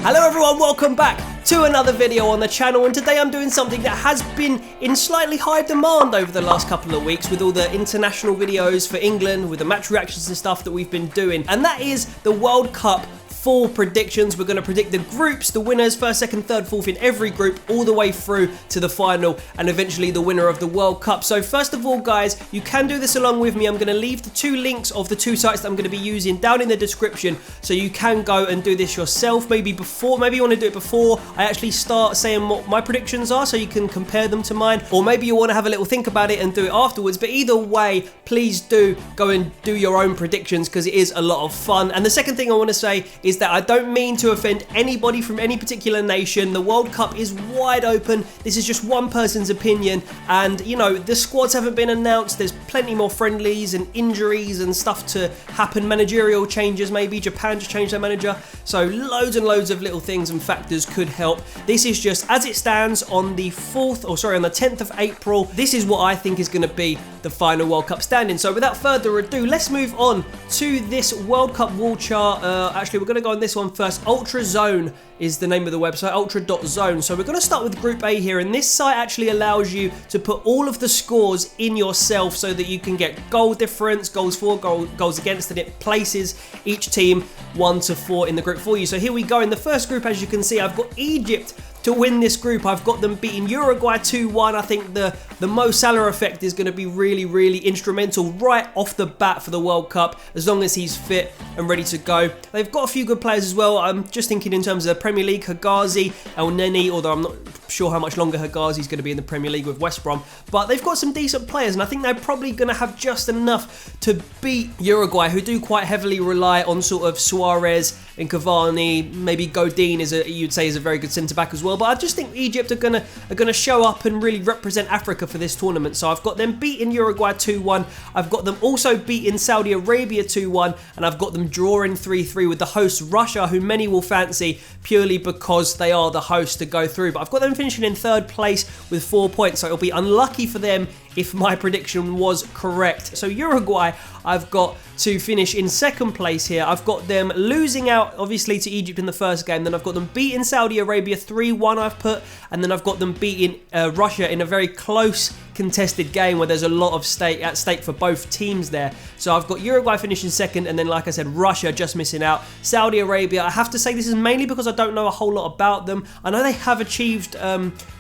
Hello everyone, welcome back to another video on the channel, and today I'm doing something that has been in slightly high demand over the last couple of weeks with all the international videos for England, with the match reactions and stuff that we've been doing, and that is the World Cup full predictions. We're going to predict the groups, the winners, first, second, third, fourth in every group, all the way through to the final, and eventually the winner of the World Cup. So first of all, guys, you can do this along with me. I'm going to leave the two links of the two sites that I'm going to be using down in the description, so you can go and do this yourself. Maybe you want to do it before I actually start saying what my predictions are, so you can compare them to mine, or maybe you want to have a little think about it and do it afterwards. But either way, please do go and do your own predictions, because it is a lot of fun. And the second thing I want to say is that I don't mean to offend anybody from any particular nation. The World Cup is wide open. This is just one person's opinion, and you know, the squads haven't been announced. There's plenty more friendlies and injuries and stuff to happen, managerial changes, maybe Japan just changed their manager, so loads and loads of little things and factors could help. This is just as it stands on the 10th of April. This is what I think is going to be the final World Cup standing. So without further ado, let's move on to this World Cup wall chart. Actually, we're going to go on this one first. Ultra Zone is the name of the website, ultra.zone. So we're going to start with Group A here, and this site actually allows you to put all of the scores in yourself so that you can get goal difference, goals for, goals against, and it places each team 1 to 4 in the group for you. So here we go. In the first group, as you can see, I've got Egypt to win this group. I've got them beating Uruguay 2-1. I think the Mo Salah effect is going to be really, really instrumental right off the bat for the World Cup, as long as he's fit and ready to go. They've got a few good players as well. I'm just thinking in terms of the Premier League, Hegazi, El Neni, although I'm not sure how much longer Hegazi is going to be in the Premier League with West Brom, but they've got some decent players, and I think they're probably going to have just enough to beat Uruguay, who do quite heavily rely on sort of Suarez and Cavani. Maybe Godin you'd say is a very good centre-back as well, but I just think Egypt are gonna show up and really represent Africa for this tournament. So I've got them beating Uruguay 2-1, I've got them also beating Saudi Arabia 2-1, and I've got them drawing 3-3 with the host Russia, who many will fancy purely because they are the host to go through. But I've got them finishing in third place with 4 points, so it'll be unlucky for them if my prediction was correct. So Uruguay, I've got to finish in second place here. I've got them losing out, obviously, to Egypt in the first game. Then I've got them beating Saudi Arabia 3-1, I've put. And then I've got them beating Russia in a very close contested game where there's a lot of at stake for both teams there. So I've got Uruguay finishing second, and then, like I said, Russia just missing out. Saudi Arabia, I have to say this is mainly because I don't know a whole lot about them. I know they have achieved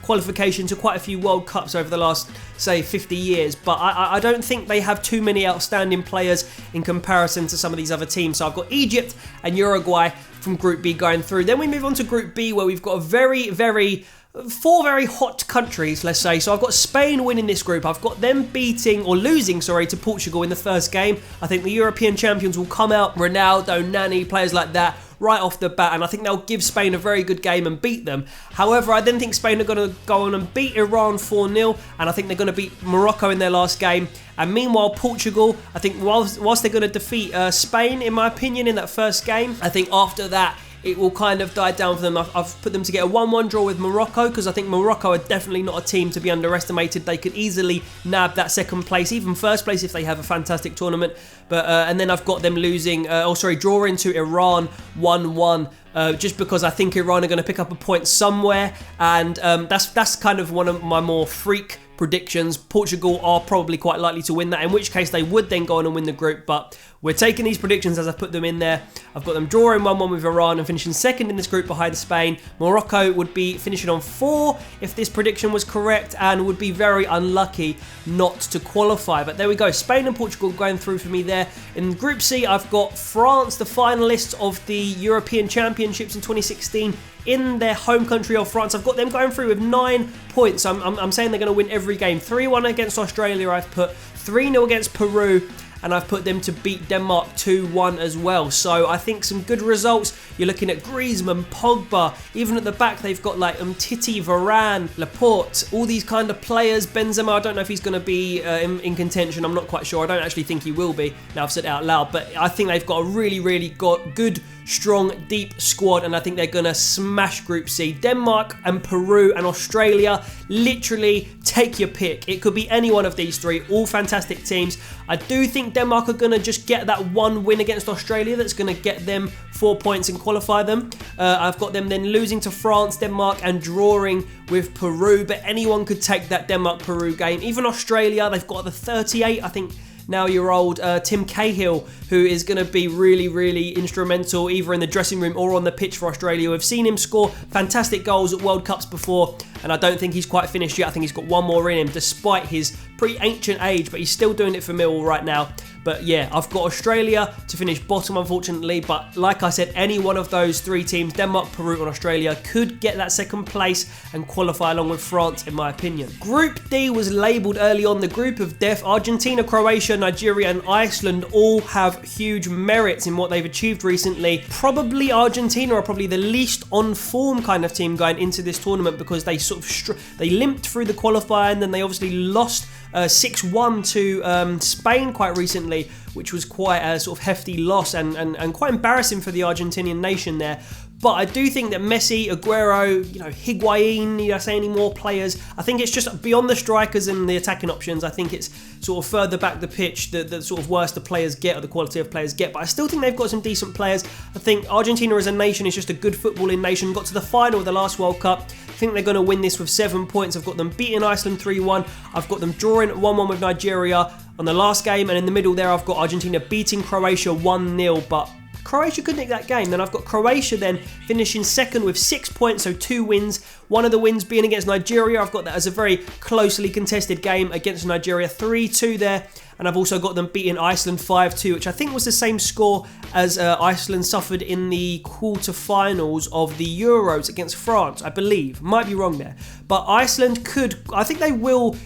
qualification to quite a few World Cups over the last, say, 50 years, but I don't think they have too many outstanding players in comparison to some of these other teams. So I've got Egypt and Uruguay from Group B going through. Then we move on to Group B, where we've got four very hot countries, let's say. So I've got Spain winning this group. I've got them losing to Portugal in the first game. I think the European champions will come out, Ronaldo, Nani, players like that, right off the bat, and I think they'll give Spain a very good game and beat them. However, I then think Spain are going to go on and beat Iran 4-0, and I think they're going to beat Morocco in their last game. And meanwhile, Portugal, I think whilst they're going to defeat Spain, in my opinion, in that first game, I think after that, it will kind of die down for them. I've put them to get a 1-1 draw with Morocco, because I think Morocco are definitely not a team to be underestimated. They could easily nab that second place, even first place, if they have a fantastic tournament. But and then I've got them drawing to Iran 1-1. Just because I think Iran are going to pick up a point somewhere, and that's kind of one of my more freak predictions. Portugal are probably quite likely to win that, in which case they would then go on and win the group, but we're taking these predictions as I put them in there. I've got them drawing 1-1 with Iran and finishing second in this group behind Spain. Morocco would be finishing on 4 if this prediction was correct, and would be very unlucky not to qualify. But there we go, Spain and Portugal going through for me there. In Group C, I've got France, the finalists of the European Championships in 2016, in their home country of France. I've got them going through with 9 points. I'm saying they're going to win every game. 3-1 against Australia, I've put 3-0 against Peru, and I've put them to beat Denmark 2-1 as well. So I think some good results. You're looking at Griezmann, Pogba, even at the back they've got like Titi, Varane, Laporte, all these kind of players. Benzema, I don't know if he's going to be in contention. I'm not quite sure. I don't actually think he will be. Now I've said it out loud, but I think they've got a really good, strong, deep squad, and I think they're going to smash Group C. Denmark and Peru and Australia, literally take your pick. It could be any one of these three, all fantastic teams. I do think think Denmark are going to just get that one win against Australia that's going to get them 4 points and qualify them. I've got them then losing to France, Denmark, and drawing with Peru, but anyone could take that Denmark-Peru game. Even Australia, they've got the 38, I think, now-year-old Tim Cahill, who is going to be really, really instrumental either in the dressing room or on the pitch for Australia. We've seen him score fantastic goals at World Cups before, and I don't think he's quite finished yet. I think he's got one more in him, despite his pretty ancient age, but he's still doing it for Millwall right now. But yeah, I've got Australia to finish bottom, unfortunately. But like I said, any one of those three teams, Denmark, Peru and Australia, could get that second place and qualify along with France, in my opinion. Group D was labelled early on the group of death. Argentina, Croatia, Nigeria and Iceland all have huge merits in what they've achieved recently. Probably Argentina are probably the least on form kind of team going into this tournament, because they sort of they limped through the qualifying, then they obviously lost 6-1 to Spain quite recently, which was quite a sort of hefty loss and quite embarrassing for the Argentinian nation there. But I do think that Messi, Aguero, Higuain, need I say any more players? I think it's just beyond the strikers and the attacking options. I think it's sort of further back the pitch, the sort of worse the players get or the quality of players get. But I still think they've got some decent players. I think Argentina as a nation is just a good footballing nation. Got to the final of the last World Cup. I think they're going to win this with 7 points. I've got them beating Iceland 3-1. I've got them drawing 1-1 with Nigeria on the last game. And in the middle there, I've got Argentina beating Croatia 1-0. But Croatia could nick that game. Then I've got Croatia then finishing second with 6 points, so 2 wins. One of the wins being against Nigeria. I've got that as a very closely contested game against Nigeria, 3-2 there. And I've also got them beating Iceland 5-2, which I think was the same score as Iceland suffered in the quarterfinals of the Euros against France, I believe. Might be wrong there. But Iceland could, I think they will,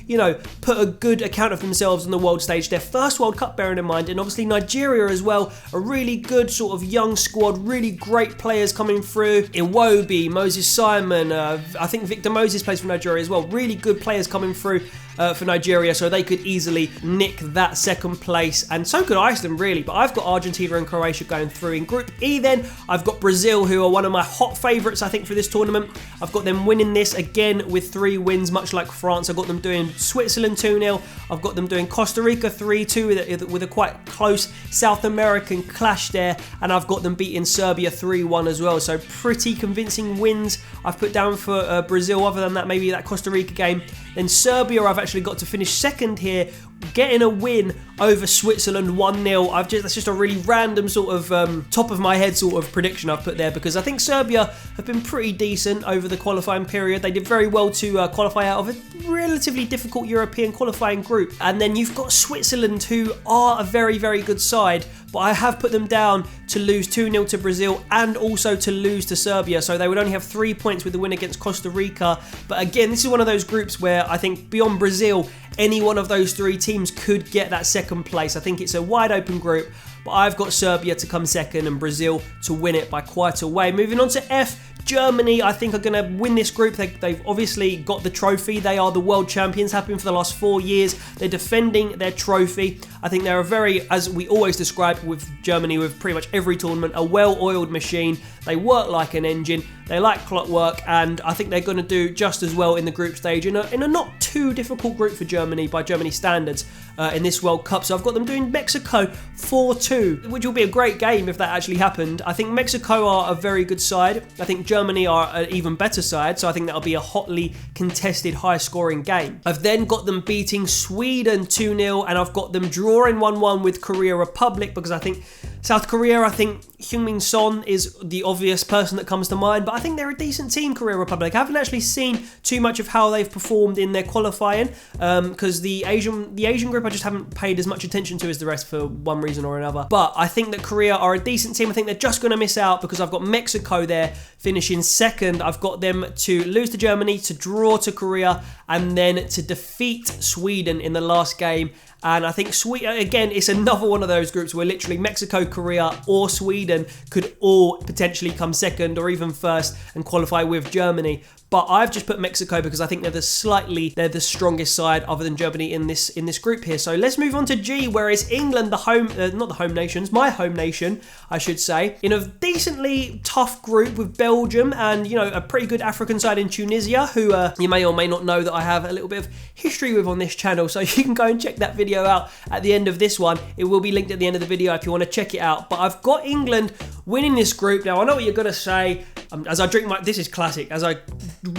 put a good account of themselves on the world stage. Their first World Cup, bearing in mind. And obviously Nigeria as well, a really good sort of young squad, really great players coming through. Iwobi, Moses Simon, I think Victor Moses plays for Nigeria as well. Really good players coming through for Nigeria, so they could easily nick that second place, and so could Iceland really. But I've got Argentina and Croatia going through. In Group E then, I've got Brazil, who are one of my hot favourites I think for this tournament. I've got them winning this again with 3 wins, much like France. I've got them doing Switzerland 2-0, I've got them doing Costa Rica 3-2 with a quite close South American clash there, and I've got them beating Serbia 3-1 as well. So pretty convincing wins I've put down for Brazil. Other than that, maybe that Costa Rica game. Then Serbia, I've actually got to finish second here, getting a win over Switzerland 1-0. That's just a really random sort of top of my head sort of prediction I've put there, because I think Serbia have been pretty decent over the qualifying period. They did very well to qualify out of a relatively difficult European qualifying group. And then you've got Switzerland, who are a very, very good side, but I have put them down to lose 2-0 to Brazil and also to lose to Serbia. So they would only have 3 points with the win against Costa Rica. But again, this is one of those groups where I think beyond Brazil, any one of those 3 teams could get that second place. I think it's a wide open group, but I've got Serbia to come second and Brazil to win it by quite a way. Moving on to F, Germany, I think, are going to win this group. They've obviously got the trophy. They are the world champions, have been for the last 4 years. They're defending their trophy. I think they're a very, as we always describe with Germany, with pretty much every tournament, a well-oiled machine. They work like an engine. They like clockwork, and I think they're going to do just as well in the group stage in a not too difficult group for Germany by Germany standards in this World Cup. So I've got them doing Mexico 4-2, which will be a great game if that actually happened. I think Mexico are a very good side. I think Germany are an even better side, so I think that'll be a hotly contested, high-scoring game. I've then got them beating Sweden 2-0, and I've got them drawing 1-1 with Korea Republic, because I think South Korea, I think Heung-min Son is the obvious person that comes to mind, but I think they're a decent team, Korea Republic. I haven't actually seen too much of how they've performed in their qualifying, because the Asian group I just haven't paid as much attention to as the rest for one reason or another. But I think that Korea are a decent team. I think they're just going to miss out, because I've got Mexico there finishing second. I've got them to lose to Germany, to draw to Korea, and then to defeat Sweden in the last game. And I think again, it's another one of those groups where literally Mexico, Korea or Sweden could all potentially come second or even first and qualify with Germany. but I've just put Mexico because I think they're the strongest side other than Germany in this group here. So let's move on to G, where is England, not the home nations, my home nation, I should say, in a decently tough group with Belgium and, you know, a pretty good African side in Tunisia, who you may or may not know that I have a little bit of history with on this channel, so you can go and check that video out at the end of this one. It will be linked at the end of the video if you want to check it out. But I've got England winning this group. Now, I know what you're going to say. As I drink this is classic, as I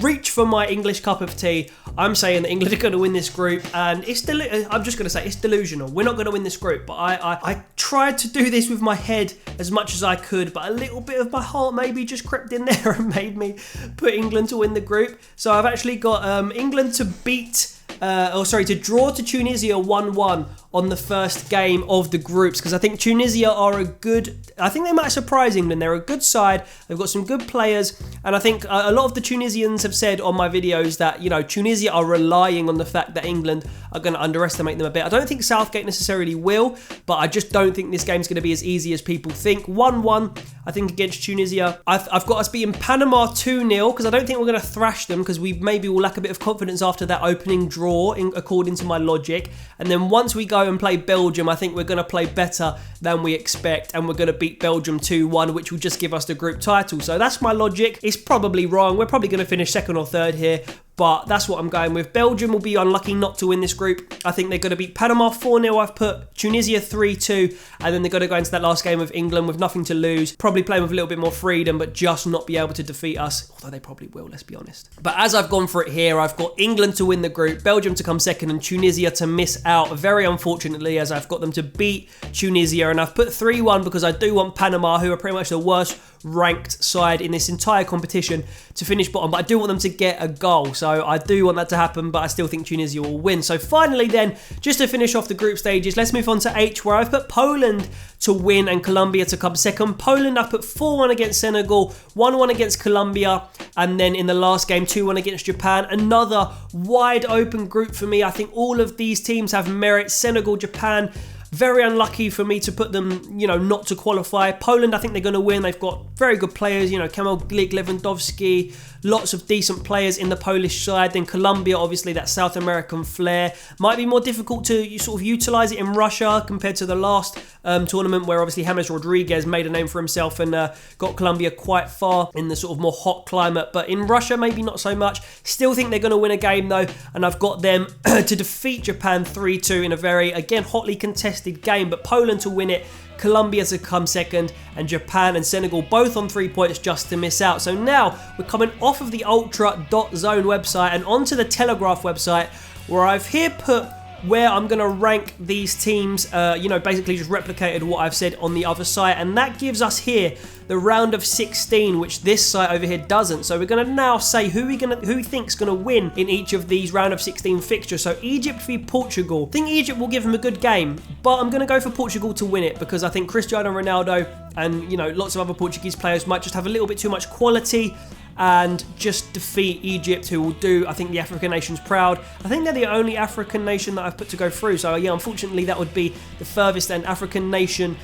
reach for my English cup of tea, I'm saying that England are going to win this group, and I'm just going to say it's delusional. We're not going to win this group, but I tried to do this with my head as much as I could, but a little bit of my heart maybe just crept in there and made me put England to win the group. So I've actually got England to to draw to Tunisia 1-1 on the first game of the groups, because I think Tunisia are I think they might surprise England. They're a good side, they've got some good players, and I think a lot of the Tunisians have said on my videos that, you know, Tunisia are relying on the fact that England are going to underestimate them a bit. I don't think Southgate necessarily will, but I just don't think this game's going to be as easy as people think. 1-1, I think, against Tunisia. I've got us beating Panama 2-0, because I don't think we're going to thrash them, because we maybe will lack a bit of confidence after that opening draw, according to my logic. And then once we go and play Belgium, I think we're going to play better than we expect, and we're going to beat Belgium 2-1, which will just give us the group title. So that's my logic. It's probably wrong. We're probably going to finish second or third here, but that's what I'm going with. Belgium will be unlucky not to win this group. I think they're going to beat Panama 4-0. I've put Tunisia 3-2, and then they're going to go into that last game with England with nothing to lose, probably playing with a little bit more freedom, but just not be able to defeat us, although they probably will, let's be honest. But as I've gone for it here, I've got England to win the group, Belgium to come second, and Tunisia to miss out, very unfortunately, as I've got them to beat Tunisia, and I've put 3-1 because I do want Panama, who are pretty much the worst ranked side in this entire competition, to finish bottom, but I do want them to get a goal, so I do want that to happen, but I still think Tunisia will win. So finally then, just to finish off the group stages, let's move on to H, where I've put Poland to win and Colombia to come second. Poland, I've put 4-1 against Senegal, 1-1 against Colombia, and then in the last game 2-1 against Japan. Another wide open group for me. I think all of these teams have merit. Senegal, Japan, very unlucky for me to put them, you know, not to qualify. Poland, I think they're going to win. They've got very good players, you know, Kamil Glik, Lewandowski, lots of decent players in the Polish side. Then Colombia, obviously that South American flair. Might be more difficult to sort of utilise it in Russia compared to the last tournament, where obviously James Rodriguez made a name for himself and got Colombia quite far in the sort of more hot climate. But in Russia, maybe not so much. Still think they're going to win a game though, and I've got them to defeat Japan 3-2 in a very, again, hotly contested game, but Poland to win it, Colombia to come second, and Japan and Senegal both on 3 points just to miss out. So now we're coming off of the Ultra.zone website and onto the Telegraph website, where I've here put where I'm going to rank these teams, you know, basically just replicated what I've said on the other site, and that gives us here the round of 16, which this site over here doesn't. So we're going to now say who we think's going to win in each of these round of 16 fixtures. So Egypt v Portugal. I think Egypt will give them a good game, but I'm going to go for Portugal to win it, because I think Cristiano Ronaldo and, you know, lots of other Portuguese players might just have a little bit too much quality and just defeat Egypt, who will do, I think, the African nations proud. I think they're the only African nation that I've put to go through. So yeah, unfortunately, that would be the furthest an African nation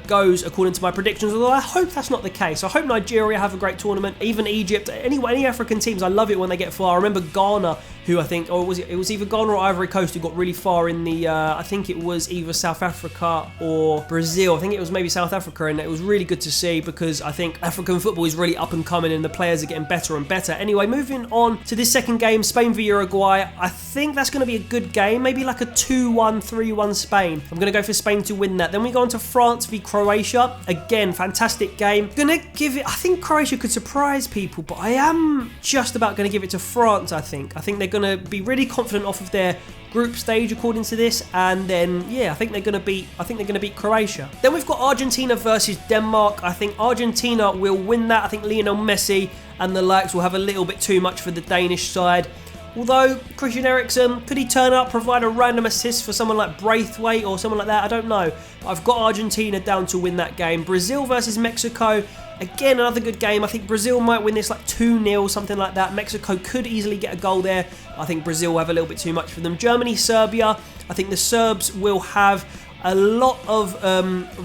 goes according to my predictions. Although I hope that's not the case. I hope Nigeria have a great tournament. Even Egypt, any African teams, I love it when they get far. I remember Ghana, who I think, or it was either Ghana or Ivory Coast, who got really far in the, I think it was either South Africa or Brazil. I think it was maybe South Africa, and it was really good to see, because I think African football is really up and coming and the players are getting better and better. Anyway, moving on to this second game, Spain v Uruguay. I think that's going to be a good game, maybe like a 2-1, 3-1 Spain. I'm going to go for Spain to win that. Then we go on to France v Croatia. Again, fantastic game. Going to give it, I think Croatia could surprise people, but I am just about going to give it to France, I think. I think they're going to be really confident off of their group stage according to this, and then yeah, I think they're going to beat Croatia. Then we've got Argentina versus Denmark. I think Argentina will win that. I think Lionel Messi and the likes will have a little bit too much for the Danish side. Although Christian Eriksen, could he turn up, provide a random assist for someone like Braithwaite or someone like that? I don't know. But I've got Argentina down to win that game. Brazil versus Mexico. Again, another good game. I think Brazil might win this like 2-0, something like that. Mexico could easily get a goal there. I think Brazil will have a little bit too much for them. Germany, Serbia. I think the Serbs will have a lot of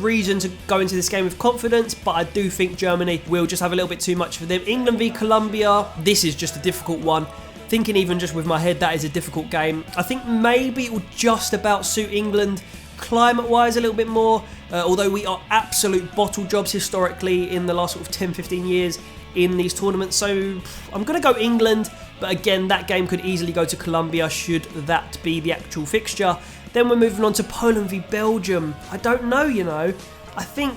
reason to go into this game with confidence, but I do think Germany will just have a little bit too much for them. England v Colombia, this is just a difficult one. Thinking even just with my head, that is a difficult game. I think maybe it will just about suit England climate-wise a little bit more, although we are absolute bottle jobs historically in the last sort of 10-15 years in these tournaments. So I'm going to go England, but again, that game could easily go to Colombia should that be the actual fixture. Then we're moving on to Poland v Belgium. I don't know, you know. I think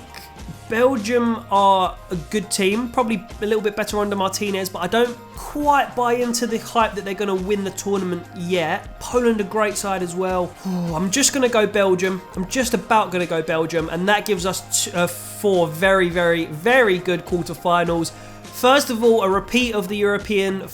Belgium are a good team, probably a little bit better under Martinez, but I don't quite buy into the hype that they're going to win the tournament yet. Poland a great side as well. I'm just going to go Belgium. I'm just about going to go Belgium, and that gives us 4 very, very, very good quarterfinals. First of all, a repeat of the European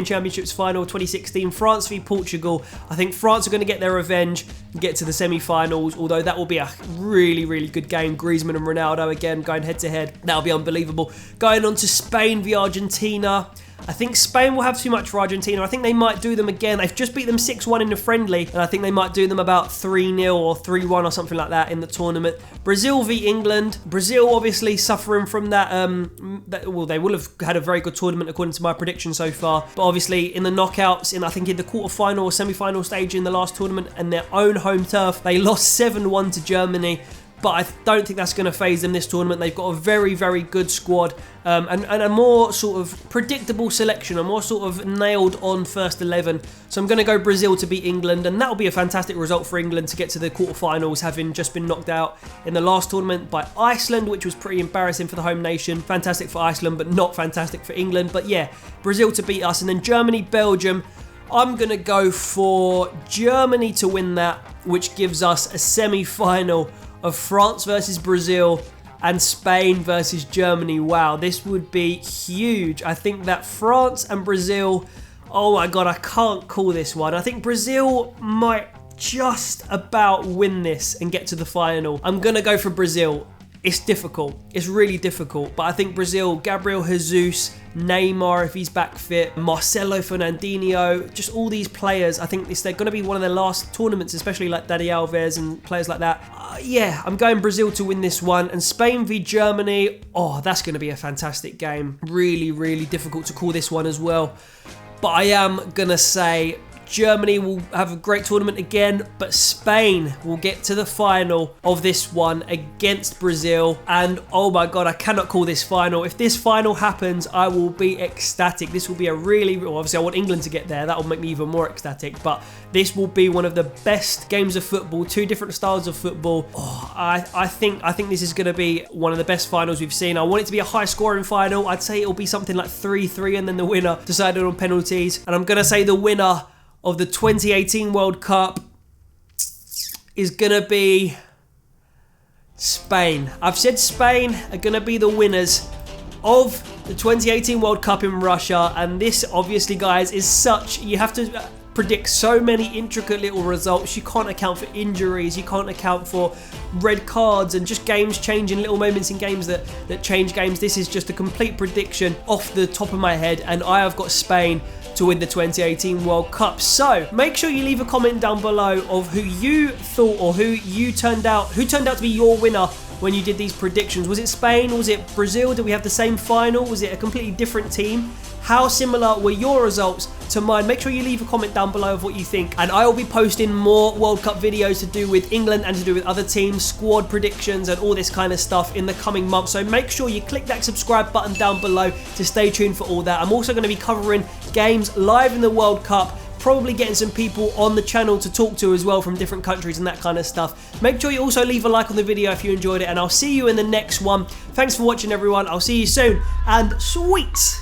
Championships final 2016, France v Portugal. I think France are going to get their revenge and get to the semi-finals, although that will be a really, really good game. Griezmann and Ronaldo again going head-to-head. That'll be unbelievable. Going on to Spain v Argentina. I think Spain will have too much for Argentina. I think they might do them again. They've just beat them 6-1 in the friendly, and I think they might do them about 3-0 or 3-1 or something like that in the tournament. Brazil v England. Brazil obviously suffering from that, well, they will have had a very good tournament according to my prediction so far, but obviously in the knockouts, I think in the quarter-final or semi-final stage in the last tournament and their own home turf, they lost 7-1 to Germany. But I don't think that's going to phase them this tournament. They've got a very, very good squad and a more sort of predictable selection, a more sort of nailed on first 11. So I'm going to go Brazil to beat England, and that'll be a fantastic result for England to get to the quarterfinals, having just been knocked out in the last tournament by Iceland, which was pretty embarrassing for the home nation. Fantastic for Iceland, but not fantastic for England. But yeah, Brazil to beat us, and then Germany, Belgium. I'm going to go for Germany to win that, which gives us a semi-final of France versus Brazil and Spain versus Germany. Wow, this would be huge. I think that France and Brazil, oh my God, I can't call this one. I think Brazil might just about win this and get to the final. I'm going to go for Brazil. It's difficult. It's really difficult. But I think Brazil, Gabriel Jesus, Neymar if he's back fit, Marcelo Fernandinho, just all these players. I think they're going to be one of their last tournaments, especially like Dani Alves and players like that. Yeah, I'm going Brazil to win this one. And Spain v Germany, oh, that's going to be a fantastic game. Really, really difficult to call this one as well. But I am going to say Germany will have a great tournament again, but Spain will get to the final of this one against Brazil. And oh my God, I cannot call this final. If this final happens, I will be ecstatic. This will be a really, well, obviously I want England to get there. That will make me even more ecstatic. But this will be one of the best games of football, 2 different styles of football. Oh, I think this is going to be one of the best finals we've seen. I want it to be a high-scoring final. I'd say it'll be something like 3-3, and then the winner decided on penalties. And I'm going to say the winner of the 2018 World Cup is going to be Spain. I've said Spain are going to be the winners of the 2018 World Cup in Russia, and this obviously, guys, is such, you have to predict so many intricate little results. You can't account for injuries, you can't account for red cards and just games changing, little moments in games that change games. This is just a complete prediction off the top of my head, and I have got Spain to win the 2018 World Cup. So make sure you leave a comment down below of who you thought or who turned out to be your winner when you did these predictions. Was it Spain? Was it Brazil? Did we have the same final? Was it a completely different team? How similar were your results to mine? Make sure you leave a comment down below of what you think, and I will be posting more World Cup videos to do with England and to do with other teams, squad predictions and all this kind of stuff in the coming months. So make sure you click that subscribe button down below to stay tuned for all that. I'm also going to be covering games live in the World Cup, probably getting some people on the channel to talk to as well from different countries and that kind of stuff. Make sure you also leave a like on the video if you enjoyed it, and I'll see you in the next one. Thanks for watching, everyone. I'll see you soon, and sweet.